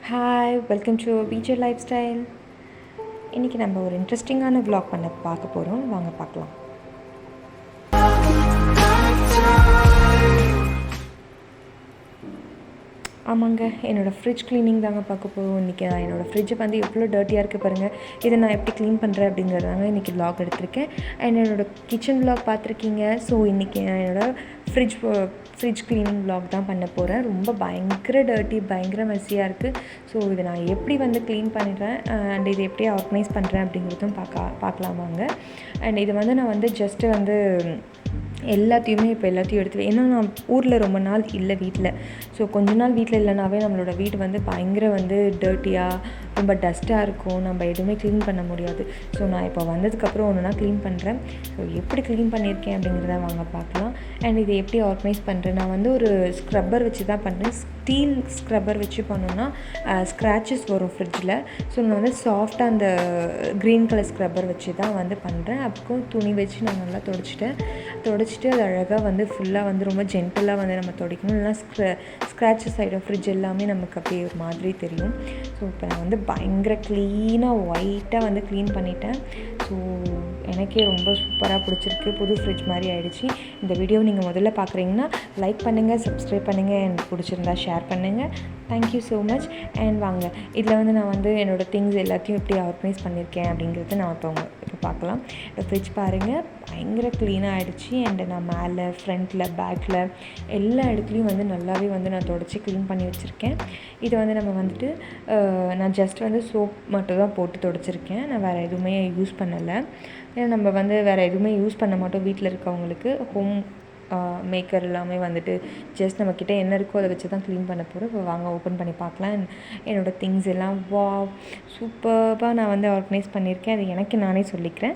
Hi, welcome to PJ lifestyle. இன்றைக்கி நம்ம ஒரு இன்ட்ரெஸ்டிங்கான விலாக் பார்க்க போகிறோம். வாங்க பார்க்கலாம். ஆமாங்க, என்னோடய ஃப்ரிட்ஜ் க்ளீனிங் தாங்க பார்க்க போகிறோம். இன்றைக்கி நான் என்னோடய ஃப்ரிட்ஜை வந்து எவ்வளோ டர்ட்டியாக இருக்குது பாருங்கள். இதை நான் எப்படி க்ளீன் பண்ணுறேன் அப்படிங்கிறதாங்க இன்றைக்கி விலாக் எடுத்திருக்கேன். அண்ட் என்னோடய கிச்சன் விலாக் பார்த்துருக்கீங்க. ஸோ இன்றைக்கி நான் என்னோடய ஃப்ரிட்ஜ் க்ளீனிங் விலாக் தான் பண்ண போகிறேன். ரொம்ப பயங்கர டர்ட்டி, பயங்கர மெஸ்ஸியாக இருக்குது. ஸோ இதை நான் எப்படி வந்து க்ளீன் பண்ணிடுறேன் அண்ட் இதை எப்படி ஆர்கனைஸ் பண்ணுறேன் அப்படிங்கிறதும் பார்க்கலாமாங்க. அண்ட் இது வந்து நான் வந்து ஜஸ்ட்டு வந்து எல்லாத்தையும் எடுத்து, ஏன்னா நான் ஊரில் ரொம்ப நாள் இல்லை வீட்டில். ஸோ கொஞ்ச நாள் வீட்டில் இல்லைனாவே நம்மளோட வீடு வந்து பயங்கர வந்து டர்ட்டியாக, ரொம்ப டஸ்ட்டாக இருக்கும். நம்ம எதுவுமே க்ளீன் பண்ண முடியாது. ஸோ நான் இப்போ வந்ததுக்கப்புறம் ஒன்றுனா க்ளீன் பண்ணுறேன். ஸோ எப்படி க்ளீன் பண்ணியிருக்கேன் அப்படிங்கிறத வாங்க பார்க்கலாம். அண்ட் இதை எப்படி ஆர்கனைஸ் பண்ணுறேன், நான் வந்து ஒரு ஸ்க்ரப்பர் வச்சு தான் பண்ணுறேன். ஸ்டீல் ஸ்க்ரப்பர் வச்சு பண்ணோன்னா ஸ்க்ராச்சஸ் வரும் ஃப்ரிட்ஜில். ஸோ நான் வந்து சாஃப்டாக அந்த க்ரீன் கலர் ஸ்க்ரப்பர் வச்சு தான் வந்து பண்ணுறேன். அப்போ துணி வச்சு நான் நல்லா தொடச்சிட்டு அது அழகாக வந்து ஃபுல்லாக வந்து ரொம்ப ஜென்டலாக வந்து நம்ம துடைக்கணும். இல்லைனா ஸ்க்ராச்சஸ் ஆகிடும். ஃப்ரிட்ஜ் எல்லாமே நமக்கு அப்படியே ஒரு மாதிரி தெரியும். ஸோ இப்போ நான் வந்து பயங்கர க்ளீனாக ஒயிட்டாக வந்து க்ளீன் பண்ணிட்டேன். ஸோ எனக்கே ரொம்ப சூப்பராக பிடிச்சிருக்கு. புது ஃப்ரிட்ஜ் மாதிரி ஆகிடுச்சு. இந்த வீடியோ நீங்கள் முதல்ல பார்க்குறீங்கன்னா லைக் பண்ணுங்கள், சப்ஸ்கிரைப் பண்ணுங்கள், எனக்கு பிடிச்சிருந்தா ஷேர் பண்ணுங்கள். Thank you so much. அண்ட் வாங்க, இதில் வந்து நான் வந்து என்னோடய திங்ஸ் எல்லாத்தையும் எப்படி ஆர்கனைஸ் பண்ணியிருக்கேன் அப்படிங்கிறத நான் இப்போ பார்க்கலாம். இப்போ ஃப்ரிட்ஜ் பாருங்கள், பயங்கர க்ளீனாக ஆகிடுச்சு. அண்டு நான் மேலே, ஃப்ரண்ட்டில், பேக்கில் எல்லா இடத்துலையும் வந்து நல்லாவே வந்து நான் தொடச்சி க்ளீன் பண்ணி வச்சுருக்கேன். இதை வந்து நம்ம வந்துட்டு நான் ஜஸ்ட் வந்து சோப் மட்டும் தான் போட்டு தொடச்சிருக்கேன். நான் வேறு எதுவுமே யூஸ் பண்ணலை. ஏன்னா நம்ம வந்து வேறு எதுவுமே யூஸ் பண்ண மாட்டோம். வீட்டில் இருக்கவங்களுக்கு ஹோம் மேக்கர் எல்லாமே வந்துட்டு ஜஸ்ட் நம்மக்கிட்ட என்ன இருக்கோ அதை வச்சு தான் க்ளீன் பண்ண போகிறோம். இப்போ வாங்க ஓப்பன் பண்ணி பார்க்கலாம். என்னோடய திங்ஸ் எல்லாம் சூப்பராக நான் வந்து ஆர்கனைஸ் பண்ணியிருக்கேன். அது எனக்கு நானே சொல்லிக்கிறேன்.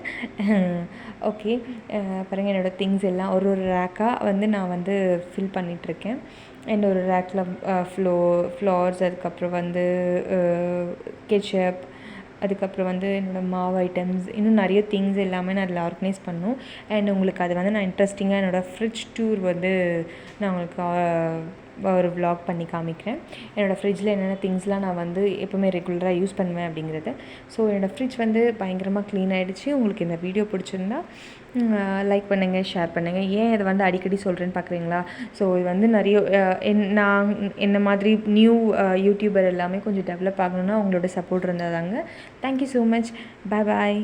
ஓகே, பாருங்கள், என்னோடய திங்ஸ் எல்லாம் ஒரு ரேக்காக வந்து நான் வந்து ஃபில் பண்ணிகிட்ருக்கேன். அண்ட் ஒரு ரேக்கில் ஃப்ளவர்ஸ், அதுக்கப்புறம் வந்து கெச்சப், அதுக்கப்புறம் வந்து என்னோடய மாவு ஐட்டம்ஸ், இன்னும் நிறைய திங்ஸ் எல்லாமே நான் அதில் ஆர்கனைஸ் பண்ணணும். அண்ட் உங்களுக்கு அது வந்து நான் இன்ட்ரெஸ்டிங்காக என்னோடய ஃப்ரிட்ஜ் டூர் வந்து நான் உங்களுக்கு ஒரு விலாக் பண்ணி காமிக்கிறேன். என்னோடய ஃப்ரிட்ஜில் என்னென்ன திங்ஸ்லாம் நான் வந்து எப்போவுமே ரெகுலராக யூஸ் பண்ணுவேன் அப்படிங்கிறத. ஸோ என்னோடய ஃப்ரிட்ஜ் வந்து பயங்கரமாக க்ளீன் ஆகிடுச்சு. உங்களுக்கு இந்த வீடியோ பிடிச்சிருந்தா லைக் பண்ணுங்கள், ஷேர் பண்ணுங்கள். ஏன் இதை வந்து அடிக்கடி சொல்கிறேன்னு பார்க்குறீங்களா? ஸோ இது வந்து நிறைய நான் என்ன மாதிரி நியூ யூடியூபர் எல்லாமே கொஞ்சம் டெவலப் ஆகணும்னா அவங்களோட சப்போர்ட் இருந்தால் தாங்க. Thank you so much. பாய்.